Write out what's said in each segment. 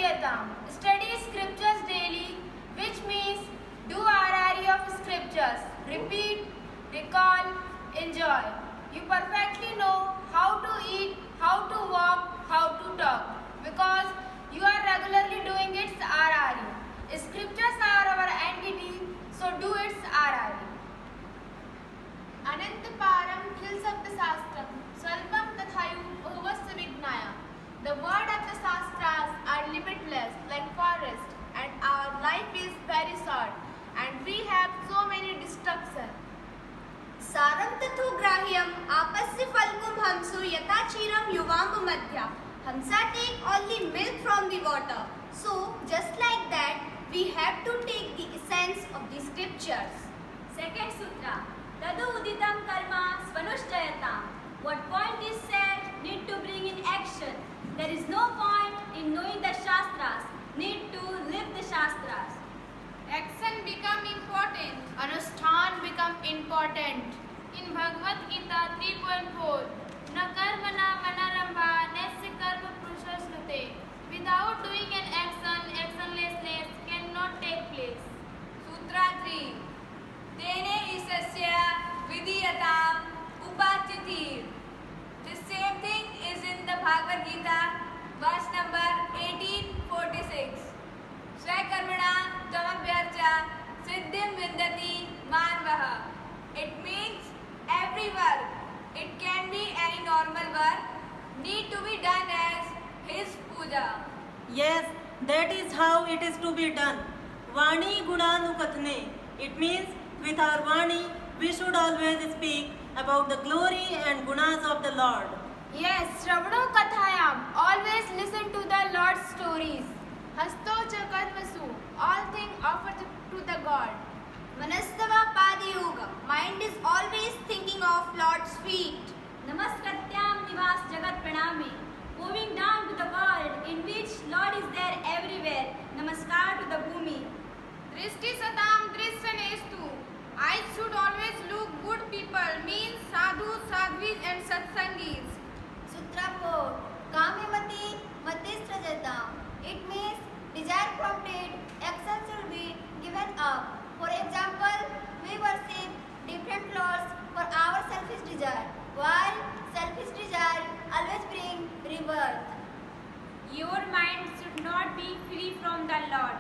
Adviyatam. Study scriptures daily, which means do RRE of scriptures. Repeat, recall, enjoy. You perfectly know how to eat, how to walk, how to talk, because you are regularly doing its RRE. Scriptures are our entity, so do its RRE. Anantaparam fills up the Shastram, Salvam Tathayu Bhuvasya Vignaya. The word of the Shastras are limitless like forest, and our life is very short, and we have so many distractions. सारं तथो ग्राह्यम आपस्य फल्गुम हमसु यथा क्षीरम युवांब मध्या. Hamsa take only milk from the water. So, just like that, we have to take the essence of the scriptures. Second sutra. Tadu uditam karma svanushtayatam. What point is said need to bring in action. There is no point in knowing the Shastras. Need to live the Shastras. Action become important, Anushthan become important. In Bhagavad Gita 3.4, Na karma na manarambha nesya karma purusha snute. Without doing an action, actionlessness cannot take place. Sutra 3. Tene isasya vidiyatam upachiti. The same thing is in the Bhagavad Gita, verse number 1846. Swakarmana tamabhyarcha siddhim vindati manvaha. It means every work, it can be any normal work, need to be done as his puja. Yes, that is how it is to be done. Vani Gunanukathne. It means with our Vani, we should always speak about the glory and gunas of the Lord. Yes, Shravano Kathayam. Always listen to the Lord's stories. Hasto chakarmasu, all things offered to the God. Manastava Padi Yoga. Mind is always thinking of Lord's feet. Namaskatyam nivas jagat pranami. Moving down to the world in which Lord is there everywhere. Namaskar to the bhumi. Drishti satam drishyanestu. Eyes should always look good people, means sadhus, sadhvis and satsangis. Sutra 4. Kamimati Matisrajatam. It means desire prompted, action should be given up. For example, we worship different lords for our selfish desire, while selfish desire always bring rebirth. Your mind should not be free from the Lord.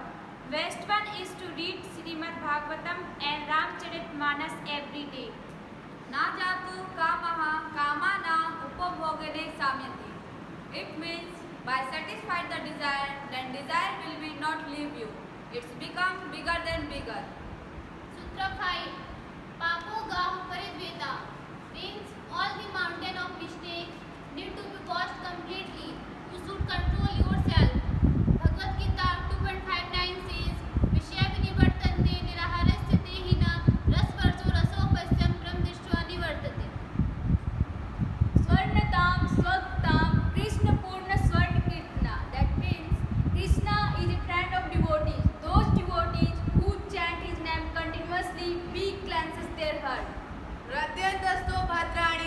Best one is to read Srimad Bhagavatam and Ramcharitmanas every day. Na jatu kamaha kamana upabhogane samyati. It means by satisfy the desire, then desire will be not leave you. It's become bigger than bigger. Sutra 5. Papo gaha paridveta means all the mountain of mistakes need to be washed completely. You should control yourself. Bhagavad Gita 2.59 says, Vishya vinivartante niraharasya tehina rasvarjo rasopasyam brahmdishwa nivartate. Swarnatam swaktam Krishna purna swarna kirtana. That means Krishna is a friend of devotees. Those devotees who chant his name continuously, he cleanses their heart. Hradyantasto bhadrani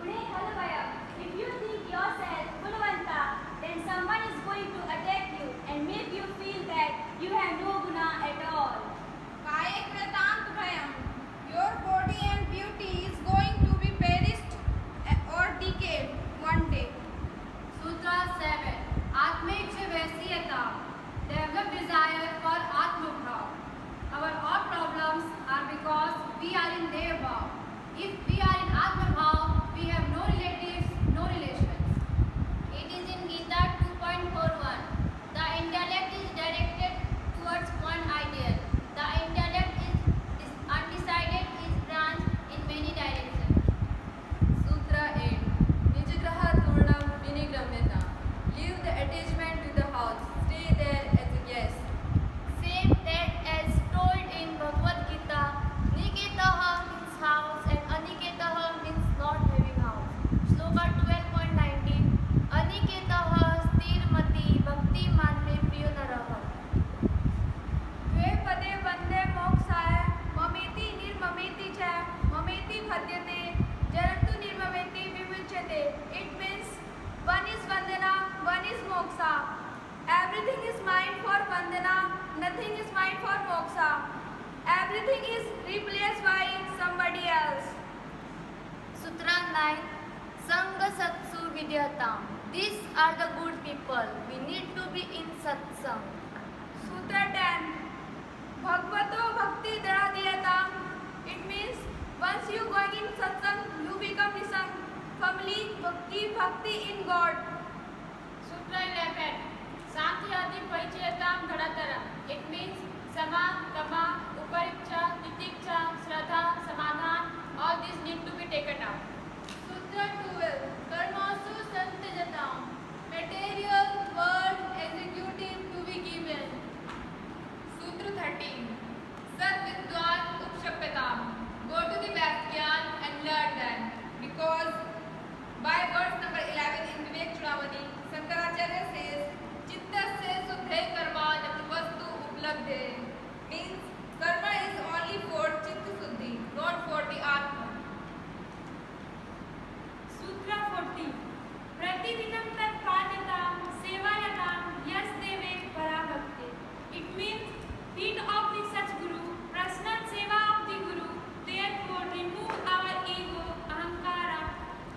Gune Khalvaya. If you think yourself Gunavanta, then someone is going to attack you and make you feel that you have no guna at all. Kaye Kratant Bhayam. Your body and beauty is going to be perished or decayed one day. Sutra 7. Atmik Shivasiyata. Develop desire for Atmabhav. Our all problems are because we are in Devbhav. If we are in Atmabhav, we have no relatives, no relations. It is in Gita 2.41. The intellect is directed towards one ideal. The intellect is undecided, is branched in many directions. Sutra 8. Nijgraha Turnam Vinigramyata. Leave the attachment to the house. Stay there as a guest. Same that as told in Bhagavad Gita, Niketaha means house and Aniketaha means not having house. Sloka 12.19. Aniketaha sthirmati bhakti manme priyo naraha. द्वे पदे वंदे मोक्षाय ममेति निर्ममेति च ममेति भद्यते जरन्तु निर्ममेति विमुच्यते. It means one is vandana, one is moksha. Everything is mine for vandana, nothing is mine for moksha. Everything is replaced by somebody else. Sutra 9. Sangha Satsu Vidyatam. These are the good people. We need to be in satsang. Sutra 10. Bhagavato Bhakti Dradhiyatam. It means once you going in satsang, you become nisang. Family, bhakti in God. Sutra 11. Santyadi Paichayatam Dhadataram. It means Sama, Dama, Upariksha, Titiksha, Shraddha, Samadhan. All these need to be taken out. Sutra 12. Karmasu Santajatam. Material world executive to be given. Sutra 13. Sat Vidwan Upshapyatam. Go to the Vyakhyan and learn them. Because by verse number 11 in Vivek Chudamani, Shankaracharya says, Chitta se suddhe karma jat vastu uplabdhe. Means karma is only for chitta suddhi, not for the atma. Sutra 14. Pratidinam tat pranyatam sevayatam yas deve parabhakte. It means feet of the such guru, personal seva of the guru, therefore remove our ego, ahankara.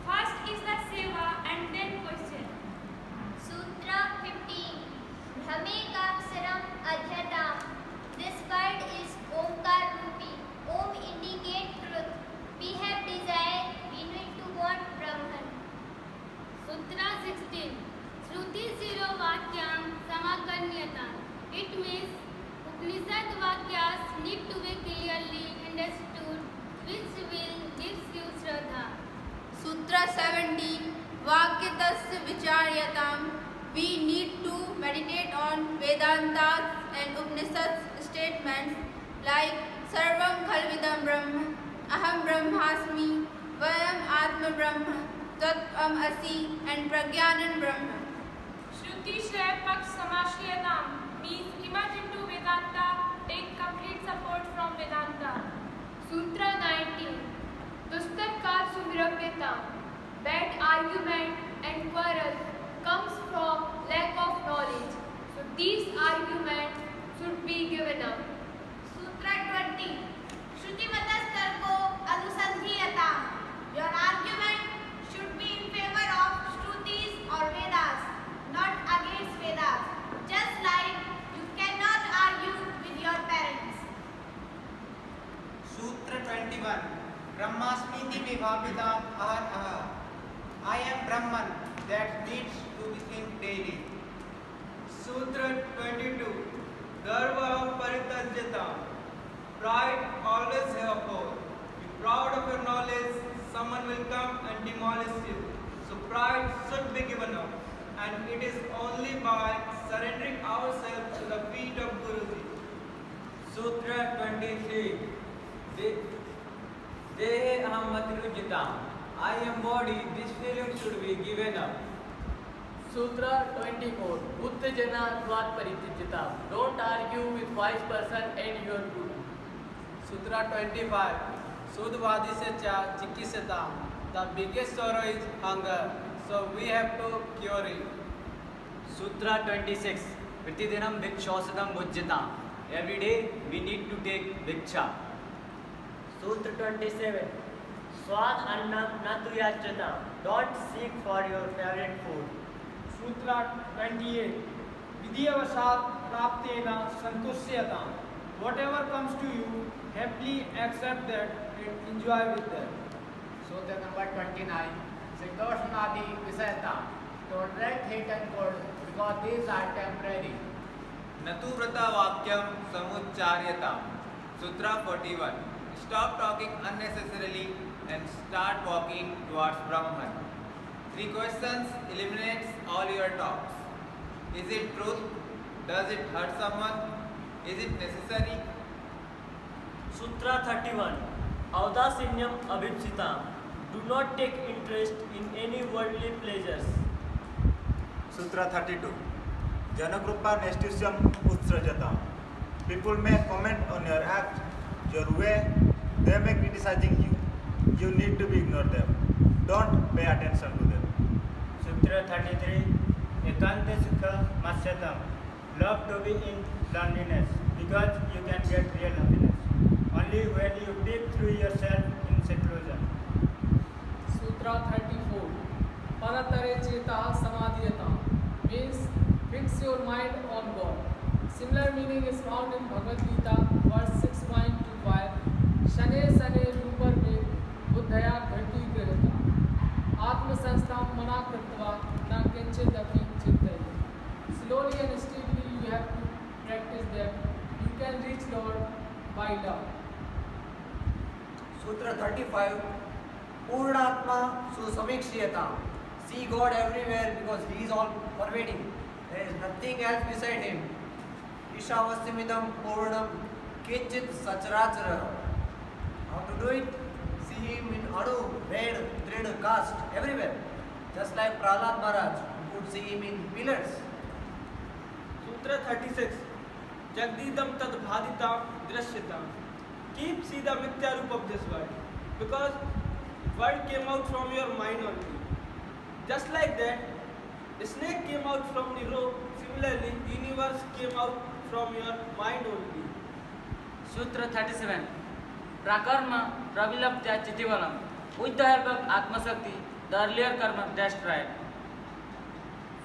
First is the seva and then question. Sutra 15. Brahmekaksharam adhyatam. This word is Omkar Rupi. Om indicate truth. We have desire, we need to want Brahman. Sutra 16. Shruti Zero Vakyam Samakarnyatam. It means Upanishad Vakyas need to be clearly understood, which will gives you Shraddha. Sutra 17. Vakyatasya Vicharyatam. We need to meditate on Vedantas and Upanishads statements like Sarvam Khalvidam Brahma, Aham Brahmasmi, Vayam Atma Brahma, Tatvam Asi and Pragyanan Brahma. Shruti Shray Paksh Samashyatam means imagine to Vedanta, take complete support from Vedanta. Sutra 19. Dustarka Suvirapyatam. Bad argument and quarrel comes from lack of knowledge. So these arguments should be given up. Sutra 20. Shrutimata Starko Anusandhiyatam. Your argument should be in favor of Shrutis or Vedas, not against Vedas. Just like you cannot argue with your parents. Sutra 21. Brahmasmiti vibhavitam ahar ahar. I am Brahman that needs to be think daily. Sutra 22. Garva Paritajyata. Pride always have a fall. Be proud of your knowledge, someone will come and demolish you. So pride should be given up. And it is only by surrendering ourselves to the feet of Guruji. Sutra 23. Dehe aham matrujyatam. I am body, this feeling should be given up. Sutra 24. Uttejana dvat paritijyatam. Don't argue with wise person and your guru. Sutra 25. Sudvadi se cha chikisata. the biggest sorrow is hunger, so we have to cure it. Sutra 26. Pratidinam bhikshosadam bhujyatam. Every day we need to take bhiksha. Sutra 27. Swad annam natu yachatam. Don't seek for your favorite food. Sutra 28. Vidyavasat praptena santusyatam. Whatever comes to you, happily accept that and enjoy with that. Sutra number 29. Siddhoshnadi Visayata. Tolerate heat and cold because these are temporary. Natu vrata vakyam samucharyata. Sutra 41. Stop talking unnecessarily and start walking towards Brahman. 3 questions eliminates all your talks. Is it truth? Does it hurt someone? Is it necessary? Sutra 31. Audasinyam abhipsitam. Do not take interest in any worldly pleasures. Sutra 32. Janagrupa nestisyam utsrajatam. People may comment on your act, your way, they may criticizing you. You need to be ignore them. Don't pay attention to them. Sutra 33. Ekanta sukha masyatam. Love to be in loneliness because you can get real happiness. Only when you peep through yourself in seclusion. Sutra 34. Paratare cheta samadhiyata means fix your mind on God. Similar meaning is found in Bhagavad Gita verse 6.25. Shane sane rupar me buddhaya ghati grihata. Atma sanstha mana kartva na kinchit api chittaya. Slowly and steadily you have to practice them. You can reach Lord by love. Sutra 35. Purnatma susamikshiyata. See God everywhere because He is all pervading. There is nothing else beside Him. Ishavasimidam purnam kinchit sacharachara. How to do it? See Him in Anu, Ved, Drid, Caste, everywhere. Just like Prahlad Maharaj, you could see Him in pillars. Sutra 36. Jagdidam tad bhaditam drashyatam. Keep see the mithya roop of this world because world came out from your mind only. Just like that, the snake came out from the rope. Similarly, universe came out from your mind only. Sutra 37. Prakarma pravilaptya chitivalam. With the help of Atmasakti, the earlier karma destroyed.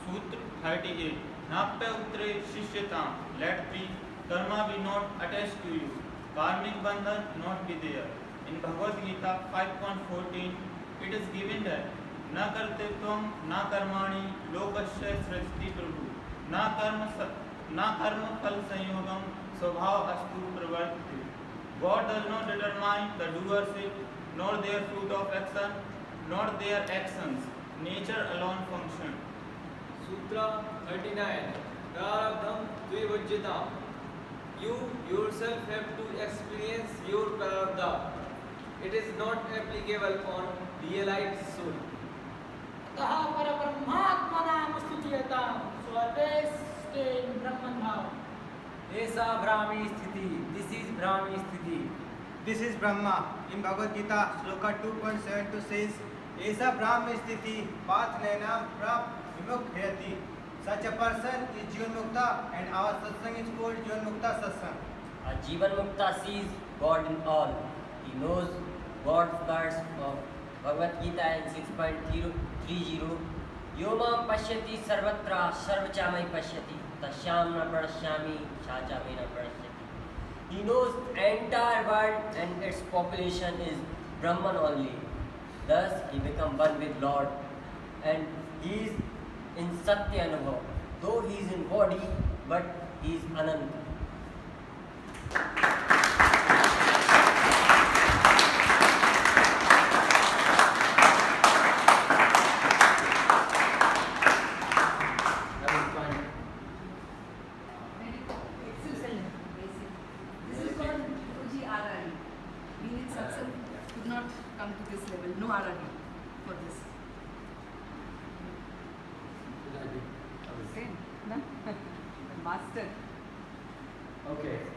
Sutra 38. Napya utre shishyatam. Let be karma be not attached to you. Karmic bandhan not be there. In Bhagavad Gita 5.14, it is given that न करते त्वं न कर्माणि लोकस्य सृष्टि प्रभु न कर्म फल संयोगम स्वभाव अस्तु प्रवर्तते. God does not determine the doership nor their fruit of action nor their actions. Nature alone function. Sutra 39. Prarabdham dvivajyatam. You yourself have to experience your prarabdha. It is not applicable on realized soul. Taha parabrahmatmanam stityatam. So always stay in Brahman bhav. Esa Brahmi Sthiti. This is Brahmi Sthiti. This is Brahma. In Bhagavad Gita, Shloka 2.72 says, Esa Brahmi Sthiti, path nena prap vimukhyati. Such a person is Jivan Mukta and our satsang is called Jivan Mukta satsang. A Jivan Mukta sees God in all. He knows God's words of Bhagavad Gita in 6.30. Yomam pashyati sarvatra sarvachamai pashyati tashyam na pranashyami shachame na pranashyati. He knows entire world and its population is Brahman only. Thus he become one with Lord and he is in Satya Anubhav. Though he is in body, but he is Ananta. This is called Fuji RRE. Meaning satsang could not come to this level. No RRE for this. Okay, no? Master. Okay,